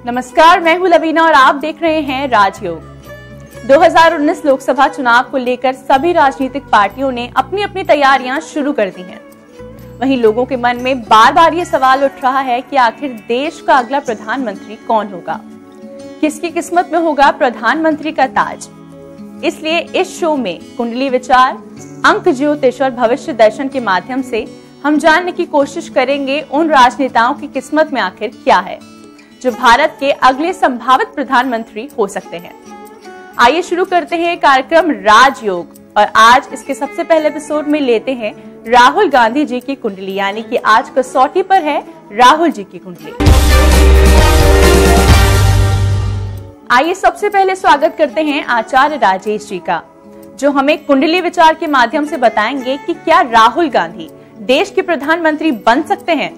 नमस्कार, मैं हूं लवीना और आप देख रहे हैं राजयोग। 2019 लोकसभा चुनाव को लेकर सभी राजनीतिक पार्टियों ने अपनी अपनी तैयारियां शुरू कर दी हैं। वहीं लोगों के मन में बार बार ये सवाल उठ रहा है कि आखिर देश का अगला प्रधानमंत्री कौन होगा, किसकी किस्मत में होगा प्रधानमंत्री का ताज। इसलिए इस शो में कुंडली विचार, अंक ज्योतिष और भविष्य दर्शन के माध्यम से हम जानने की कोशिश करेंगे उन राजनेताओं की किस्मत में आखिर क्या है जो भारत के अगले संभावित प्रधानमंत्री हो सकते हैं। आइए शुरू करते हैं कार्यक्रम राजयोग और आज इसके सबसे पहले एपिसोड में लेते हैं राहुल गांधी जी की कुंडली, यानी कि आज कसौटी पर है राहुल जी की कुंडली। आइए सबसे पहले स्वागत करते हैं आचार्य राजेश जी का, जो हमें कुंडली विचार के माध्यम से बताएंगे कि क्या राहुल गांधी देश के प्रधानमंत्री बन सकते हैं।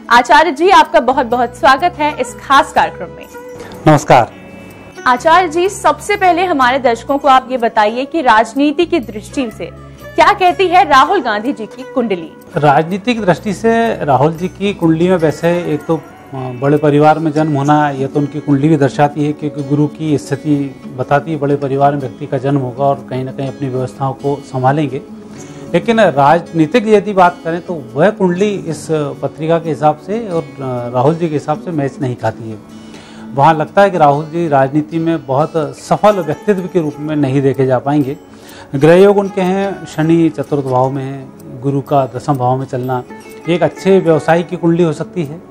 आचार्य जी, आपका बहुत बहुत स्वागत है इस खास कार्यक्रम में। नमस्कार आचार्य जी, सबसे पहले हमारे दर्शकों को आप ये बताइए कि राजनीति की दृष्टि से क्या कहती है राहुल गांधी जी की कुंडली। राजनीतिक दृष्टि से राहुल जी की कुंडली में वैसे एक तो बड़े परिवार में जन्म होना, ये तो उनकी कुंडली भी दर्शाती है, क्योंकि गुरु की स्थिति बताती है बड़े परिवार में व्यक्ति का जन्म होगा और कहीं ना कहीं अपनी व्यवस्थाओं को संभालेंगे। लेकिन राजनीतिक यदि बात करें तो वह कुंडली इस पत्रिका के हिसाब से और राहुल जी के हिसाब से मैच नहीं खाती है। वहाँ लगता है कि राहुल जी राजनीति में बहुत सफल व्यक्तित्व के रूप में नहीं देखे जा पाएंगे। ग्रह योग उनके हैं, शनि चतुर्थ भाव में है, गुरु का दसम भाव में चलना एक अच्छे व्यवसायी की कुंडली हो सकती है,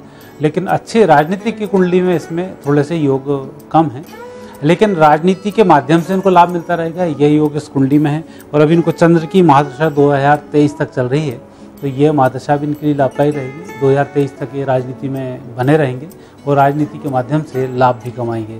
लेकिन अच्छे राजनीतिक की कुंडली में इसमें थोड़े से योग कम है। लेकिन राजनीति के माध्यम से इनको लाभ मिलता रहेगा, यह योग इस कुंडली में है। और अभी इनको चंद्र की महादशा 2023 तक चल रही है, तो ये महादशा भी इनके लिए लाभकारी रहेगी। 2023 तक ये राजनीति में बने रहेंगे और राजनीति के माध्यम से लाभ भी कमाएंगे।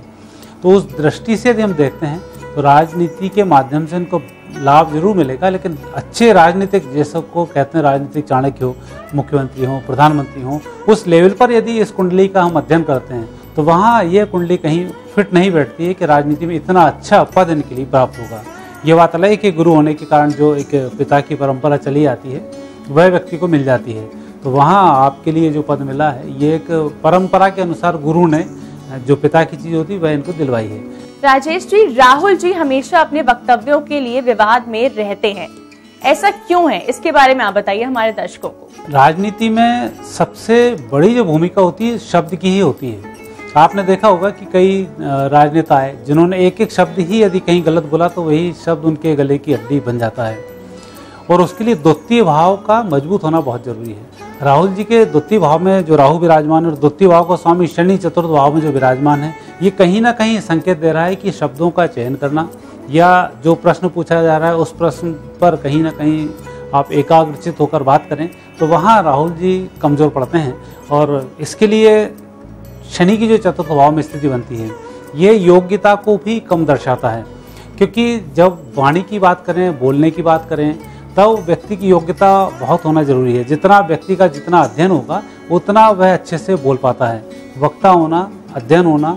तो उस दृष्टि से यदि हम देखते हैं तो राजनीति के माध्यम से इनको लाभ जरूर मिलेगा, लेकिन अच्छे राजनीतिक, जैसे को कहते हैं राजनीतिक चाणक्य हो, मुख्यमंत्री हो, प्रधानमंत्री हो, उस लेवल पर यदि इस कुंडली का हम अध्ययन करते हैं तो वहाँ ये कुंडली कहीं फिट नहीं बैठती है कि राजनीति में इतना अच्छा पद इनके लिए प्राप्त होगा। ये बात अलग है कि गुरु होने के कारण जो एक पिता की परंपरा चली आती है वह व्यक्ति को मिल जाती है। तो वहाँ आपके लिए जो पद मिला है ये एक परंपरा के अनुसार गुरु ने जो पिता की चीज होती है वह इनको दिलवाई है। राजेश जी, राहुल जी हमेशा अपने वक्तव्यों के लिए विवाद में रहते हैं, ऐसा क्यों है? इसके बारे में आप बताइए हमारे दर्शकों को। राजनीति में सबसे बड़ी जो भूमिका होती है शब्द की ही होती है। आपने देखा होगा कि कई राजनेता है जिन्होंने एक एक शब्द ही यदि कहीं गलत बोला तो वही शब्द उनके गले की हड्डी बन जाता है, और उसके लिए द्वितीय भाव का मजबूत होना बहुत जरूरी है। राहुल जी के द्वितीय भाव में जो राहु विराजमान है और द्वितीय भाव का स्वामी शनि चतुर्थ भाव में जो विराजमान है, ये कहीं ना कहीं संकेत दे रहा है कि शब्दों का चयन करना या जो प्रश्न पूछा जा रहा है उस प्रश्न पर कहीं ना कहीं आप एकाग्रचित होकर बात करें, तो वहाँ राहुल जी कमज़ोर पड़ते हैं। और इसके लिए शनि की जो चतुर्थ भाव में स्थिति बनती है ये योग्यता को भी कम दर्शाता है, क्योंकि जब वाणी की बात करें, बोलने की बात करें, तब व्यक्ति की योग्यता बहुत होना जरूरी है। जितना व्यक्ति का जितना अध्ययन होगा उतना वह अच्छे से बोल पाता है। वक्ता होना, अध्ययन होना,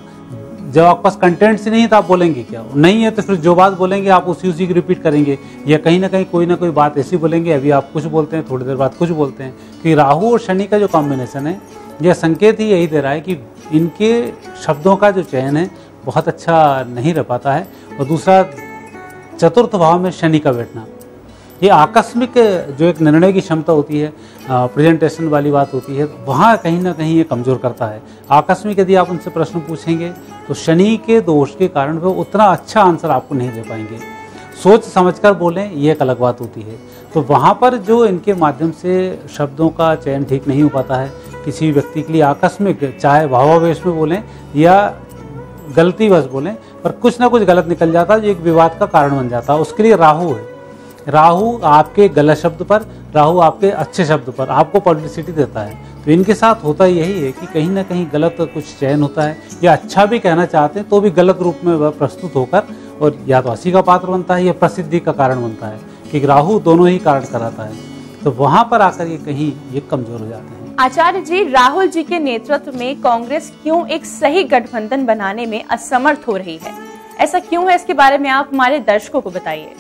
जब आपके पास कंटेंट से नहीं है तो आप बोलेंगे क्या? नहीं है तो फिर जो बात बोलेंगे आप उसी की रिपीट करेंगे, या कहीं ना कोई बात ऐसी बोलेंगे, अभी आप कुछ बोलते हैं, थोड़ी देर बाद कुछ बोलते हैं। कि राहु और शनि का जो कॉम्बिनेशन है यह संकेत ही यही दे रहा है कि इनके शब्दों का जो चयन है बहुत अच्छा नहीं रह पाता है। और दूसरा, चतुर्थ भाव में शनि का बैठना, ये आकस्मिक जो एक निर्णय की क्षमता होती है, प्रेजेंटेशन वाली बात होती है, वहाँ कहीं ना कहीं ये कमज़ोर करता है। आकस्मिक यदि आप उनसे प्रश्न पूछेंगे तो शनि के दोष के कारण वो उतना अच्छा आंसर आपको नहीं दे पाएंगे। सोच समझकर बोलें, ये एक अलग बात होती है। तो वहाँ पर जो इनके माध्यम से शब्दों का चयन ठीक नहीं हो पाता है, किसी व्यक्ति के लिए आकस्मिक, चाहे भावावेश में बोलें या गलतीवश बोलें, पर कुछ ना कुछ गलत निकल जाता है जो एक विवाद का कारण बन जाता है। उसके लिए राहु है। राहु आपके गलत शब्द पर, राहु आपके अच्छे शब्द पर आपको पब्लिसिटी देता है। तो इनके साथ होता यही है कि कहीं ना कहीं गलत कुछ चयन होता है, या अच्छा भी कहना चाहते हैं तो भी गलत रूप में वह प्रस्तुत होकर और या तो हंसी का पात्र बनता है या प्रसिद्धि का कारण बनता है, कि राहु दोनों ही कारण कराता है। तो वहाँ पर आकर ये कहीं ये कमजोर हो जाते हैं। आचार्य जी, राहुल जी के नेतृत्व में कांग्रेस क्यों एक सही गठबंधन बनाने में असमर्थ हो रही है? ऐसा क्यों है, इसके बारे में आप हमारे दर्शकों को बताइए।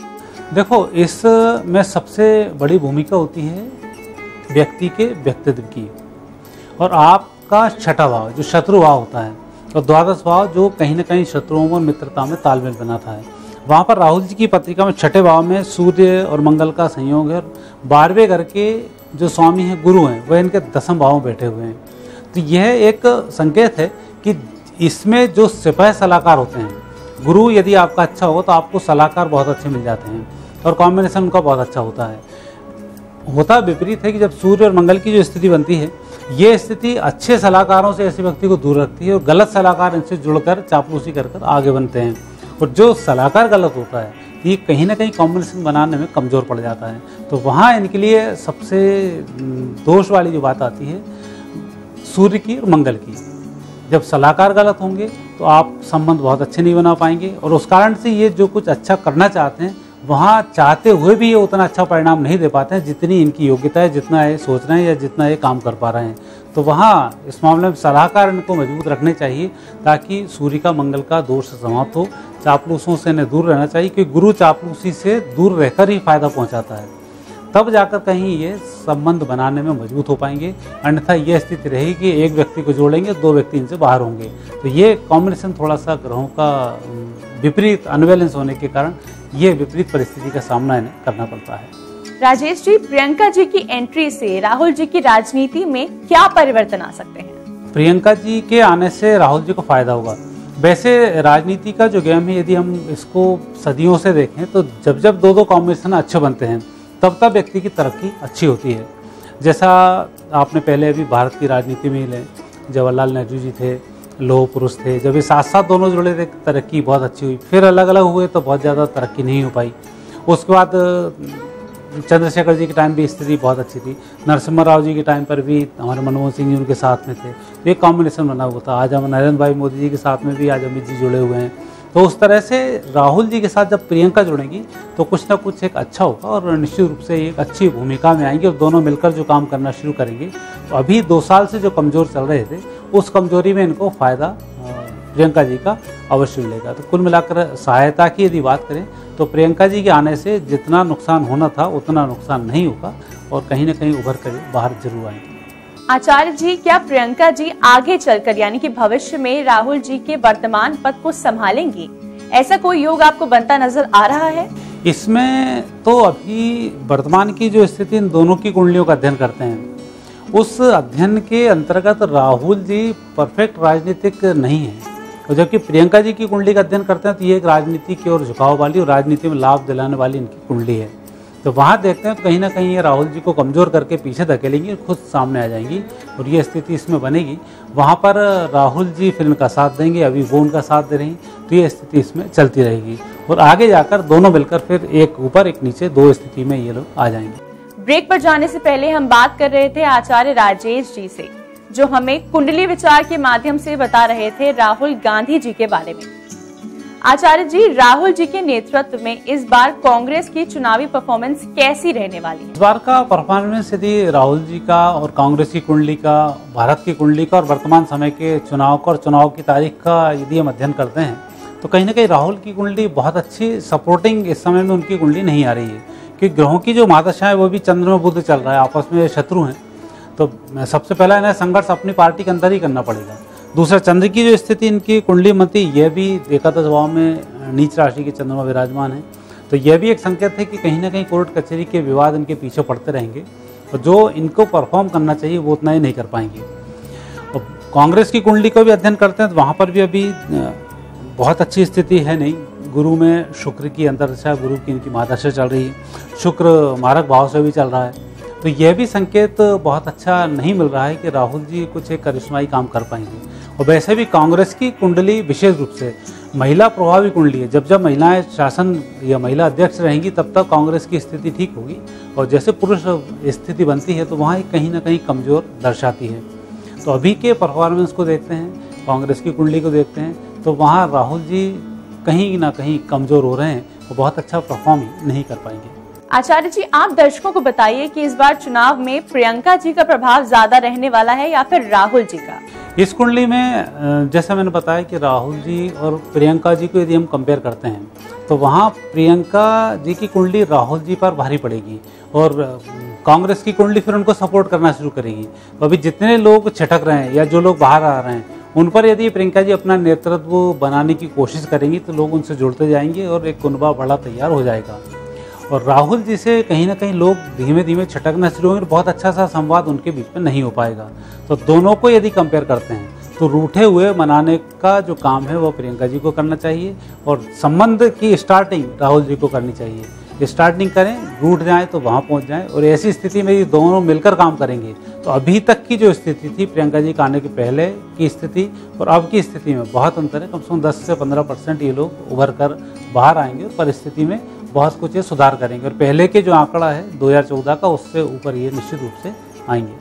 देखो, इसमें सबसे बड़ी भूमिका होती है व्यक्ति के व्यक्तित्व की, और आपका छठा भाव जो शत्रु भाव होता है और द्वादश भाव जो कहीं न कहीं शत्रुओं और मित्रता में तालमेल बनाता है। वहाँ पर राहुल जी की पत्रिका में छठे भाव में सूर्य और मंगल का संयोग है, और 12वें घर के जो स्वामी हैं गुरु हैं वह इनके दसम भाव में बैठे हुए हैं। तो यह एक संकेत है कि इसमें जो सिपाही सलाहकार होते हैं, गुरु यदि आपका अच्छा होगा तो आपको सलाहकार बहुत अच्छे मिल जाते हैं और कॉम्बिनेशन उनका बहुत अच्छा होता है। होता विपरीत है कि जब सूर्य और मंगल की जो स्थिति बनती है, ये स्थिति अच्छे सलाहकारों से ऐसे व्यक्ति को दूर रखती है और गलत सलाहकार इनसे जुड़कर चापलूसी कर आगे बनते हैं। और जो सलाहकार गलत होता है ये कहीं ना कहीं कॉम्बिनेशन बनाने में कमज़ोर पड़ जाता है। तो वहाँ इनके लिए सबसे दोष वाली जो बात आती है सूर्य की और मंगल की। जब सलाहकार गलत होंगे तो आप संबंध बहुत अच्छे नहीं बना पाएंगे, और उस कारण से ये जो कुछ अच्छा करना चाहते हैं वहाँ चाहते हुए भी ये उतना अच्छा परिणाम नहीं दे पाते हैं जितनी इनकी योग्यता है, जितना ये सोच रहे हैं या जितना ये काम कर पा रहे हैं। तो वहाँ इस मामले में सलाहकार इनको मजबूत रखने चाहिए ताकि सूर्य का मंगल का दोष समाप्त हो। चापलूसों से इन्हें दूर रहना चाहिए, क्योंकि गुरु चापलूसी से दूर रहकर ही फायदा पहुँचाता है, तब जाकर कहीं ये संबंध बनाने में मजबूत हो पाएंगे। अन्यथा ये स्थिति रहेगी कि एक व्यक्ति को जोड़ेंगे, दो व्यक्ति इनसे बाहर होंगे। तो ये कॉम्बिनेशन थोड़ा सा ग्रहों का विपरीत अनबैलेंस होने के कारण ये विपरीत परिस्थिति का सामना इन्हें करना पड़ता है। राजेश जी, प्रियंका जी की एंट्री से राहुल जी की राजनीति में क्या परिवर्तन आ सकते हैं? प्रियंका जी के आने से राहुल जी को फायदा होगा। वैसे राजनीति का जो गेम है, यदि हम इसको सदियों से देखें तो जब जब दो कॉम्बिनेशन अच्छे बनते हैं तब तब व्यक्ति की तरक्की अच्छी होती है। जैसा आपने पहले अभी भारत की राजनीति में ही लें, जवाहरलाल नेहरू जी थे, लौह पुरुष थे, जब ये साथ साथ दोनों जुड़े थे तरक्की बहुत अच्छी हुई। फिर अलग अलग हुए तो बहुत ज़्यादा तरक्की नहीं हो पाई। उसके बाद चंद्रशेखर जी के टाइम भी स्थिति बहुत अच्छी थी, नरसिम्हा राव जी के टाइम पर भी हमारे मनमोहन सिंह जी उनके साथ में थे, तो एक कॉम्बिनेशन बना हुआ था। आज हम नरेंद्र भाई मोदी जी के साथ में भी आज अमित जी जुड़े हुए हैं। तो उस तरह से राहुल जी के साथ जब प्रियंका जुड़ेंगी तो कुछ ना कुछ एक अच्छा होगा और निश्चित रूप से एक अच्छी भूमिका में आएंगे और दोनों मिलकर जो काम करना शुरू करेंगे। तो अभी 2 साल से जो कमज़ोर चल रहे थे उस कमजोरी में इनको फ़ायदा प्रियंका जी का अवश्य मिलेगा। तो कुल मिलाकर सहायता की यदि बात करें तो प्रियंका जी के आने से जितना नुकसान होना था उतना नुकसान नहीं होगा और कहीं ना कहीं उभर कर बाहर जरूर आएंगे। आचार्य जी, क्या प्रियंका जी आगे चलकर यानी कि भविष्य में राहुल जी के वर्तमान पद को संभालेंगी? ऐसा कोई योग आपको बनता नजर आ रहा है? इसमें तो अभी वर्तमान की जो स्थिति इन दोनों की कुंडलियों का अध्ययन करते हैं, उस अध्ययन के अंतर्गत राहुल जी परफेक्ट राजनीतिक नहीं है, और जबकि प्रियंका जी की कुंडली का अध्ययन करते हैं तो ये एक राजनीति की ओर झुकाव वाली और राजनीति में लाभ दिलाने वाली इनकी कुंडली है। तो वहाँ देखते हैं तो कहीं ना कहीं ये राहुल जी को कमज़ोर करके पीछे धकेलेंगी, खुद सामने आ जाएंगी और ये स्थिति इसमें बनेगी। वहाँ पर राहुल जी फिल्म का साथ देंगे, अभी वो उनका साथ दे रही, तो ये स्थिति इसमें चलती रहेगी और आगे जाकर दोनों मिलकर फिर एक ऊपर एक नीचे 2 स्थिति में ये लोग आ जाएंगे। ब्रेक पर जाने से पहले हम बात कर रहे थे आचार्य राजेश जी से, जो हमें कुंडली विचार के माध्यम से बता रहे थे राहुल गांधी जी के बारे में। आचार्य जी, राहुल जी के नेतृत्व में इस बार कांग्रेस की चुनावी परफॉर्मेंस कैसी रहने वाली है? इस बार का परफॉर्मेंस यदि राहुल जी का और कांग्रेस की कुंडली का, भारत की कुंडली का और वर्तमान समय के चुनाव का और चुनाव की तारीख का यदि हम अध्ययन करते हैं तो कहीं ना कहीं राहुल की कुंडली बहुत अच्छी सपोर्टिंग इस समय में उनकी कुंडली नहीं आ रही है, क्योंकि ग्रहों की जो महादशा है वो भी चंद्र में बुध चल रहा है, आपस में शत्रु हैं। तो सबसे पहला इन्हें संघर्ष अपनी पार्टी के अंदर ही करना पड़ेगा। दूसरा, चंद्र की जो स्थिति इनकी कुंडली में थी यह भी एकादश भाव में नीच राशि के चंद्रमा विराजमान है, तो यह भी एक संकेत है कि कहीं ना कहीं कोर्ट कचहरी के विवाद इनके पीछे पड़ते रहेंगे और जो इनको परफॉर्म करना चाहिए वो उतना ही नहीं कर पाएंगे। और कांग्रेस की कुंडली को भी अध्ययन करते हैं तो वहाँ पर भी अभी बहुत अच्छी स्थिति है नहीं। गुरु में शुक्र की अंतर्दशा, गुरु की इनकी महादशा चल रही है, शुक्र मारक भाव से भी चल रहा है, तो यह भी संकेत बहुत अच्छा नहीं मिल रहा है कि राहुल जी कुछ एक करिश्माई काम कर पाएंगे। और वैसे भी कांग्रेस की कुंडली विशेष रूप से महिला प्रभावी कुंडली है। जब जब महिलाएं शासन या महिला अध्यक्ष रहेंगी तब तक कांग्रेस की स्थिति ठीक होगी, और जैसे पुरुष स्थिति बनती है तो वहाँ कहीं ना कहीं कमज़ोर दर्शाती है। तो अभी के परफॉर्मेंस को देखते हैं, कांग्रेस की कुंडली को देखते हैं, तो वहाँ राहुल जी कहीं ना कहीं कमज़ोर हो रहे हैं और बहुत अच्छा परफॉर्म नहीं कर पाएंगे। आचार्य जी, आप दर्शकों को बताइए कि इस बार चुनाव में प्रियंका जी का प्रभाव ज्यादा रहने वाला है या फिर राहुल जी का? इस कुंडली में जैसा मैंने बताया कि राहुल जी और प्रियंका जी को यदि हम कंपेयर करते हैं तो वहाँ प्रियंका जी की कुंडली राहुल जी पर भारी पड़ेगी और कांग्रेस की कुंडली फिर उनको सपोर्ट करना शुरू करेगी। तो अभी जितने लोग छिटक रहे हैं या जो लोग बाहर आ रहे हैं उन पर यदि प्रियंका जी अपना नेतृत्व बनाने की कोशिश करेंगी तो लोग उनसे जुड़ते जाएंगे और एक कुनबा बड़ा तैयार हो जाएगा। और राहुल जी से कहीं ना कहीं लोग धीमे धीमे छटकना शुरू होंगे, बहुत अच्छा सा संवाद उनके बीच में नहीं हो पाएगा। तो दोनों को यदि कंपेयर करते हैं तो रूठे हुए मनाने का जो काम है वो प्रियंका जी को करना चाहिए और संबंध की स्टार्टिंग राहुल जी को करनी चाहिए। स्टार्टिंग करें, रूठ जाएं तो वहाँ पहुँच जाएं। और ऐसी स्थिति में ये दोनों मिलकर काम करेंगे तो अभी तक की जो स्थिति थी प्रियंका जी के आने के पहले की स्थिति और अब की स्थिति में बहुत अंतर है। कम से कम 10 से 15% ये लोग उभर कर बाहर आएंगे और परिस्थिति में बहुत कुछ ये सुधार करेंगे और पहले के जो आंकड़ा है 2014 का उससे ऊपर ये निश्चित रूप से आएंगे।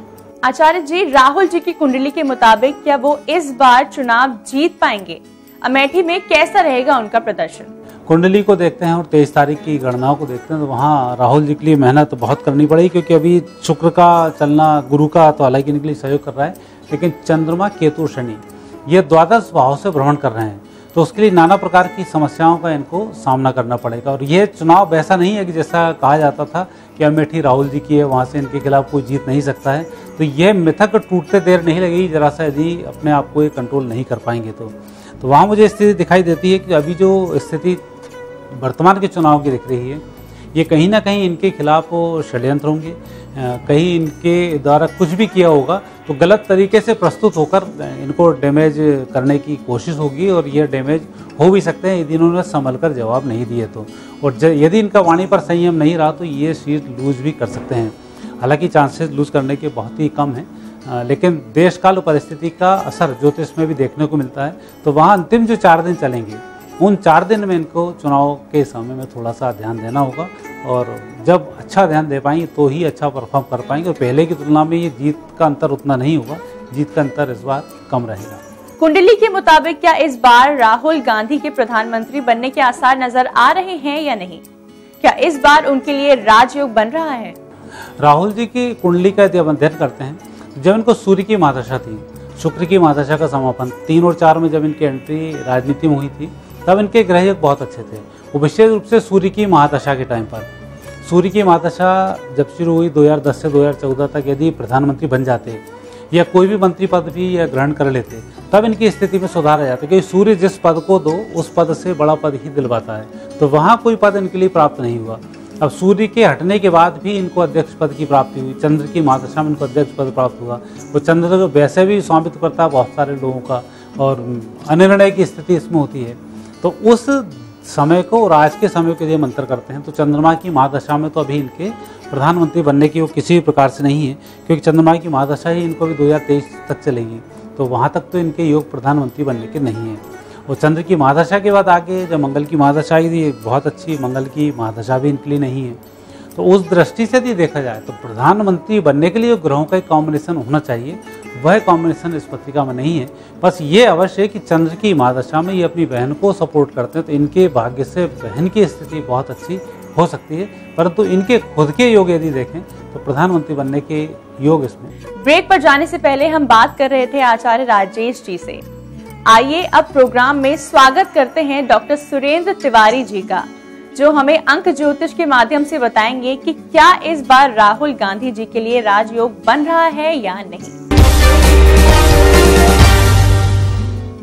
आचार्य जी, राहुल जी की कुंडली के मुताबिक क्या वो इस बार चुनाव जीत पाएंगे? अमेठी में कैसा रहेगा उनका प्रदर्शन? कुंडली को देखते हैं और 23 तारीख की गणनाओं को देखते हैं तो वहाँ राहुल जी के लिए मेहनत बहुत करनी पड़ेगी, क्योंकि अभी शुक्र का चलना, गुरु का तो हालांकि इनके लिए सहयोग कर रहा है, लेकिन चंद्रमा, केतु, शनि ये द्वादश भाव से भ्रमण कर रहे हैं तो उसके लिए नाना प्रकार की समस्याओं का इनको सामना करना पड़ेगा। और ये चुनाव वैसा नहीं है कि जैसा कहा जाता था कि अमेठी राहुल जी की है, वहाँ से इनके खिलाफ कोई जीत नहीं सकता है। तो ये मिथक टूटते देर नहीं लगेगी जरा सा, यदि अपने आप को ये कंट्रोल नहीं कर पाएंगे तो वहाँ मुझे स्थिति दिखाई देती है कि अभी जो स्थिति वर्तमान के चुनाव की दिख रही है ये कहीं ना कहीं इनके खिलाफ षड्यंत्र होंगे, कहीं इनके द्वारा कुछ भी किया होगा तो गलत तरीके से प्रस्तुत होकर इनको डैमेज करने की कोशिश होगी और ये डैमेज हो भी सकते हैं यदि इन्होंने संभल कर जवाब नहीं दिए तो। और यदि इनका वाणी पर संयम नहीं रहा तो ये सीट लूज भी कर सकते हैं। हालांकि चांसेस लूज करने के बहुत ही कम हैं, लेकिन देश काल परिस्थिति का असर ज्योतिष में भी देखने को मिलता है। तो वहाँ अंतिम जो 4 दिन चलेंगे उन 4 दिन में इनको चुनाव के समय में थोड़ा सा ध्यान देना होगा और जब अच्छा ध्यान दे पाएंगे तो ही अच्छा परफॉर्म कर पाएंगे। और पहले की तुलना में ये जीत का अंतर उतना नहीं होगा, जीत का अंतर इस बार कम रहेगा। कुंडली के मुताबिक क्या इस बार राहुल गांधी के प्रधानमंत्री बनने के आसार नजर आ रहे हैं या नहीं? क्या इस बार उनके लिए राजयोग बन रहा है? राहुल जी की कुंडली का यदि अध्ययन करते हैं, जब इनको सूर्य की महादशा थी, शुक्र की महादशा का समापन 3 और 4 में जब इनकी एंट्री राजनीति में हुई थी तब इनके ग्रह योग बहुत अच्छे थे। वो विशेष रूप से सूर्य की महादशा के टाइम पर, सूर्य की महादशा जब शुरू हुई 2010 से 2014 तक, यदि प्रधानमंत्री बन जाते या कोई भी मंत्री पद भी या ग्रहण कर लेते तब इनकी स्थिति में सुधार आ जाता, क्योंकि सूर्य जिस पद को दो उस पद से बड़ा पद ही दिलवाता है। तो वहाँ कोई पद इनके लिए प्राप्त नहीं हुआ। अब सूर्य के हटने के बाद भी इनको अध्यक्ष पद की प्राप्ति हुई, चंद्र की महादशा में इनको अध्यक्ष पद प्राप्त हुआ। वो चंद्र वैसे भी स्वामित्व करता है बहुत सारे लोगों का और अनिर्णय की स्थिति इसमें होती है। तो उस समय को और आज के समय के लिए मंत्र करते हैं तो चंद्रमा की महादशा में तो अभी इनके प्रधानमंत्री बनने की वो किसी भी प्रकार से नहीं है, क्योंकि चंद्रमा की महादशा ही इनको भी 2023 तक चलेगी। तो वहाँ तक तो इनके योग प्रधानमंत्री बनने के नहीं है। और चंद्र की महादशा के बाद आगे जब मंगल की महादशा आई थी, बहुत अच्छी मंगल की महादशा भी इनके लिए नहीं है। तो उस दृष्टि से यदि देखा जाए तो प्रधानमंत्री बनने के लिए ग्रहों का एक कॉम्बिनेशन होना चाहिए, वह कॉम्बिनेशन इस पत्रिका में नहीं है। बस ये अवश्य है कि चंद्र की महादशा में ये अपनी बहन को सपोर्ट करते हैं तो इनके भाग्य से बहन की स्थिति बहुत अच्छी हो सकती है, परंतु इनके खुद के योग यदि देखें तो प्रधानमंत्री बनने के योग इसमें। ब्रेक पर जाने से पहले हम बात कर रहे थे आचार्य राजेश जी से। आइए अब प्रोग्राम में स्वागत करते हैं डॉक्टर सुरेंद्र तिवारी जी का, जो हमें अंक ज्योतिष के माध्यम से बताएंगे कि क्या इस बार राहुल गांधी जी के लिए राजयोग बन रहा है या नहीं।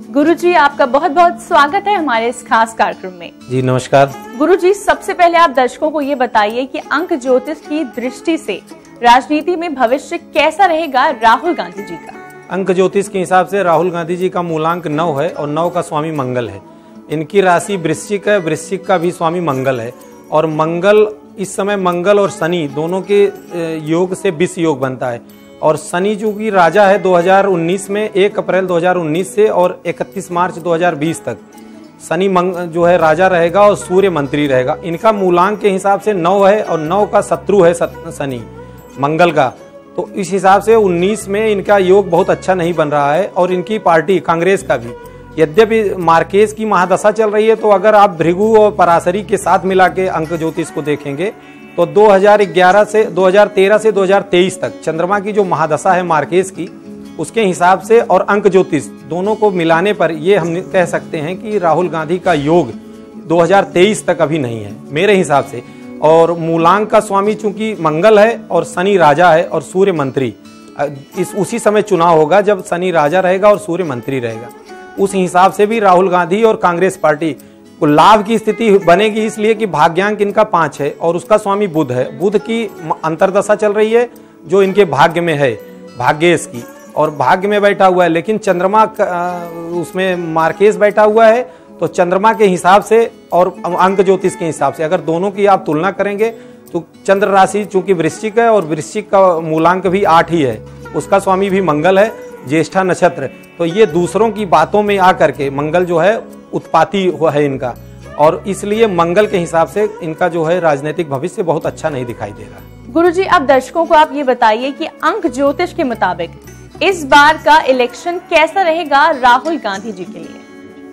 गुरुजी, आपका बहुत बहुत स्वागत है हमारे इस खास कार्यक्रम में। जी नमस्कार। गुरुजी, सबसे पहले आप दर्शकों को ये बताइए कि अंक ज्योतिष की दृष्टि से राजनीति में भविष्य कैसा रहेगा राहुल गांधी जी का? अंक ज्योतिष के हिसाब से राहुल गांधी जी का मूलांक 9 है और 9 का स्वामी मंगल है। इनकी राशि वृश्चिक है, वृश्चिक का भी स्वामी मंगल है और मंगल इस समय मंगल और शनि दोनों के योग से 20 योग बनता है। और शनि जो कि राजा है 2019 में 1 अप्रैल 2019 से और 31 मार्च 2020 तक शनि जो है राजा रहेगा और सूर्य मंत्री रहेगा। इनका मूलांक के हिसाब से 9 है और 9 का शत्रु है शनि मंगल का। तो इस हिसाब से 19 में इनका योग बहुत अच्छा नहीं बन रहा है। और इनकी पार्टी कांग्रेस का भी, यद्यपि मार्केज की महादशा चल रही है, तो अगर आप भृगु और पराशरी के साथ मिला के अंक ज्योतिष को देखेंगे तो 2013 से 2023 तक चंद्रमा की जो महादशा है मार्केज की, उसके हिसाब से और अंक ज्योतिष दोनों को मिलाने पर ये हम कह सकते हैं कि राहुल गांधी का योग 2023 तक अभी नहीं है मेरे हिसाब से। और मूलांक का स्वामी चूंकि मंगल है और शनि राजा है और सूर्य मंत्री, उसी समय चुनाव होगा जब शनि राजा रहेगा और सूर्य मंत्री रहेगा। उस हिसाब से भी राहुल गांधी और कांग्रेस पार्टी को लाभ की स्थिति बनेगी, इसलिए कि भाग्यांक इनका 5 है और उसका स्वामी बुध है। बुध की अंतर्दशा चल रही है जो इनके भाग्य में है, भाग्येश की, और भाग्य में बैठा हुआ है। लेकिन चंद्रमा उसमें मार्केश बैठा हुआ है, तो चंद्रमा के हिसाब से और अंक ज्योतिष के हिसाब से अगर दोनों की आप तुलना करेंगे तो चंद्र राशि चूंकि वृश्चिक है और वृश्चिक का मूलांक भी 8 ही है, उसका स्वामी भी मंगल है, ज्येष्ठा नक्षत्र। तो ये दूसरों की बातों में आकर के मंगल जो है उत्पाती हुआ है इनका, और इसलिए मंगल के हिसाब से इनका जो है राजनीतिक भविष्य बहुत अच्छा नहीं दिखाई दे रहा। गुरुजी, अब दर्शकों को आप ये बताइए कि अंक ज्योतिष के मुताबिक इस बार का इलेक्शन कैसा रहेगा राहुल गांधी जी के लिए?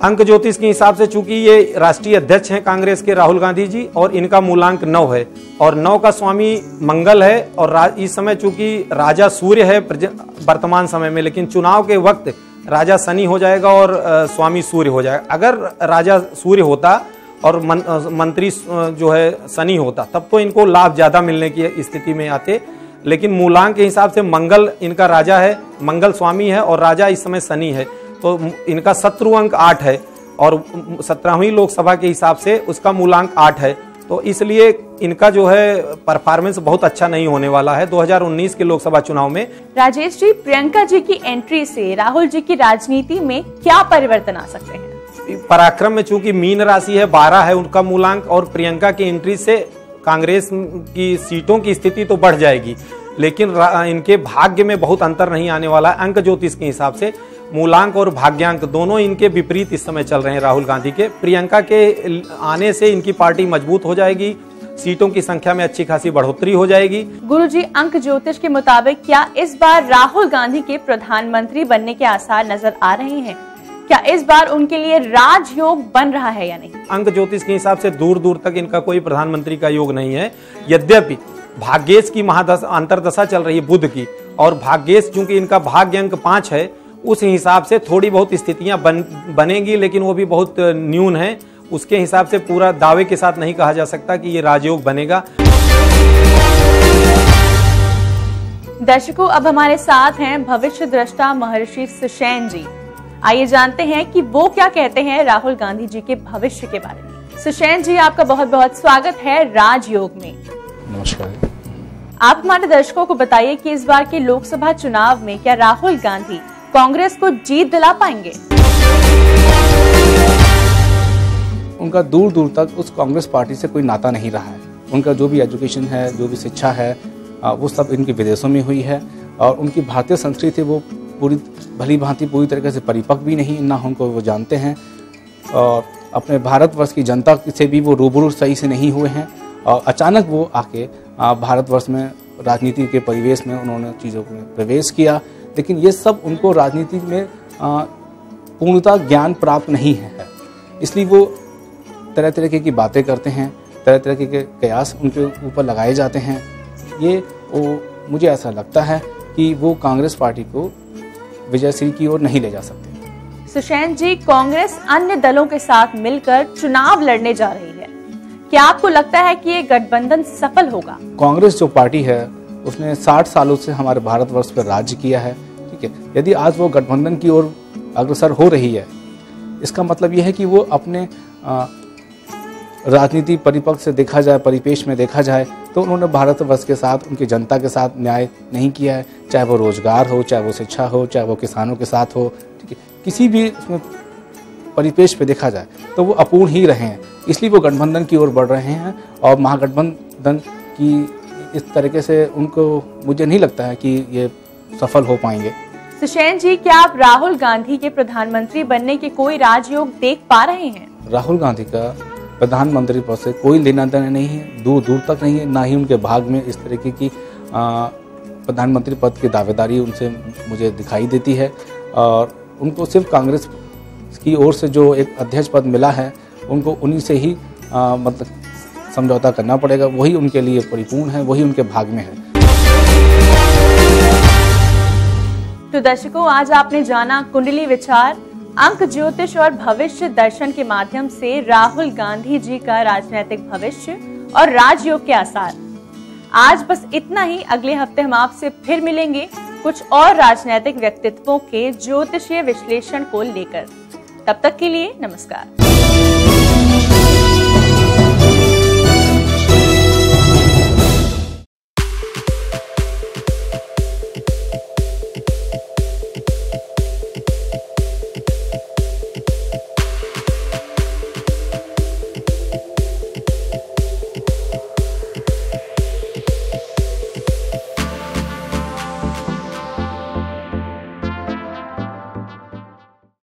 अंक ज्योतिष के हिसाब से चूंकि ये राष्ट्रीय अध्यक्ष हैं कांग्रेस के राहुल गांधी जी, और इनका मूलांक 9 है और 9 का स्वामी मंगल है, और इस समय चूंकि राजा सूर्य है वर्तमान समय में, लेकिन चुनाव के वक्त राजा शनि हो जाएगा और स्वामी सूर्य हो जाएगा। अगर राजा सूर्य होता और मंत्री जो है शनि होता तब तो इनको लाभ ज्यादा मिलने की स्थिति में आते, लेकिन मूलांक के हिसाब से मंगल इनका राजा है, मंगल स्वामी है और राजा इस समय शनि है, तो इनका शत्रु अंक 8 है और 17वीं लोकसभा के हिसाब से उसका मूलांक 8 है, तो इसलिए इनका जो है परफॉर्मेंस बहुत अच्छा नहीं होने वाला है 2019 के लोकसभा चुनाव में। राजेश जी, प्रियंका जी की एंट्री से राहुल जी की राजनीति में क्या परिवर्तन आ सकते हैं? पराक्रम में चूंकि मीन राशि है, 12 है उनका मूलांक, और प्रियंका की एंट्री से कांग्रेस की सीटों की स्थिति तो बढ़ जाएगी, लेकिन इनके भाग्य में बहुत अंतर नहीं आने वाला है। अंक ज्योतिष के हिसाब से मूलांक और भाग्यांक दोनों इनके विपरीत इस समय चल रहे हैं राहुल गांधी के। प्रियंका के आने से इनकी पार्टी मजबूत हो जाएगी, सीटों की संख्या में अच्छी खासी बढ़ोतरी हो जाएगी। गुरुजी, अंक ज्योतिष के मुताबिक क्या इस बार राहुल गांधी के प्रधानमंत्री बनने के आसार नजर आ रहे हैं? क्या इस बार उनके लिए राजयोग बन रहा है या नहीं? अंक ज्योतिष के हिसाब से दूर दूर तक इनका कोई प्रधानमंत्री का योग नहीं है। यद्यपि भाग्येश की महादशा अंतर्दशा चल रही है बुध की, और भाग्येश चूंकि इनका भाग्य अंक 5 है, उस हिसाब से थोड़ी बहुत स्थितियां बनेगी, लेकिन वो भी बहुत न्यून है। उसके हिसाब से पूरा दावे के साथ नहीं कहा जा सकता कि ये राजयोग बनेगा। दर्शकों, अब हमारे साथ हैं भविष्य दृष्टा महर्षि सुषेण जी। आइए जानते हैं कि वो क्या कहते हैं राहुल गांधी जी के भविष्य के बारे में। सुषेण जी, आपका बहुत बहुत स्वागत है राजयोग में। नमस्कार। आप हमारे दर्शकों को बताइए कि इस बार के लोकसभा चुनाव में क्या राहुल गांधी कांग्रेस को जीत दिला पाएंगे? उनका दूर दूर तक उस कांग्रेस पार्टी से कोई नाता नहीं रहा है। उनका जो भी एजुकेशन है, जो भी शिक्षा है, वो सब इनके विदेशों में हुई है, और उनकी भारतीय संस्कृति वो पूरी भली भांति पूरी तरीके से परिपक्व भी नहीं ना उनको वो जानते हैं, और अपने भारतवर्ष की जनता से भी वो रूबरू सही से नहीं हुए हैं, और अचानक वो आके भारतवर्ष में राजनीति के परिवेश में उन्होंने चीज़ों में प्रवेश किया। लेकिन ये सब उनको राजनीति में पूर्णतः ज्ञान प्राप्त नहीं है, इसलिए वो तरह तरह की बातें करते हैं, तरह तरह के कयास उनके ऊपर लगाए जाते हैं। मुझे ऐसा लगता है कि वो कांग्रेस पार्टी को विजयश्री की ओर नहीं ले जा सकते। सुषेण जी, कांग्रेस अन्य दलों के साथ मिलकर चुनाव लड़ने जा रही है, क्या आपको लगता है कि ये गठबंधन सफल होगा? कांग्रेस जो पार्टी है उसने 60 सालों से हमारे भारतवर्ष पर राज्य किया है, ठीक है। यदि आज वो गठबंधन की ओर अग्रसर हो रही है, इसका मतलब यह है कि वो अपने राजनीति परिपक्व से देखा जाए, परिपेश में देखा जाए, तो उन्होंने भारतवर्ष के साथ, उनकी जनता के साथ न्याय नहीं किया है। चाहे वो रोजगार हो, चाहे वो शिक्षा हो, चाहे वो किसानों के साथ हो, ठीक है, किसी भी उसमें परिपेश पे देखा जाए तो वो अपूर्ण ही रहे हैं। इसलिए वो गठबंधन की ओर बढ़ रहे हैं, और महागठबंधन की इस तरीके से उनको मुझे नहीं लगता है कि ये सफल हो पाएंगे। सुषेण जी, क्या आप राहुल गांधी के प्रधानमंत्री बनने के कोई राजयोग देख पा रहे हैं? राहुल गांधी का प्रधानमंत्री पद से कोई लेना देना नहीं है, दूर दूर तक नहीं है, ना ही उनके भाग में इस तरीके की प्रधानमंत्री पद की दावेदारी उनसे मुझे दिखाई देती है। और उनको सिर्फ कांग्रेस की ओर से जो एक अध्यक्ष पद मिला है, उनको उन्हीं से ही मतलब समझौता करना पड़ेगा, वही उनके लिए परिपूर्ण है, वही उनके भाग में है। तो दर्शकों, आज आपने जाना कुंडली विचार, अंक ज्योतिष और भविष्य दर्शन के माध्यम से राहुल गांधी जी का राजनीतिक भविष्य और राजयोग के आसार। आज बस इतना ही। अगले हफ्ते हम आपसे फिर मिलेंगे कुछ और राजनीतिक व्यक्तित्वों के ज्योतिषीय विश्लेषण को लेकर। तब तक के लिए नमस्कार।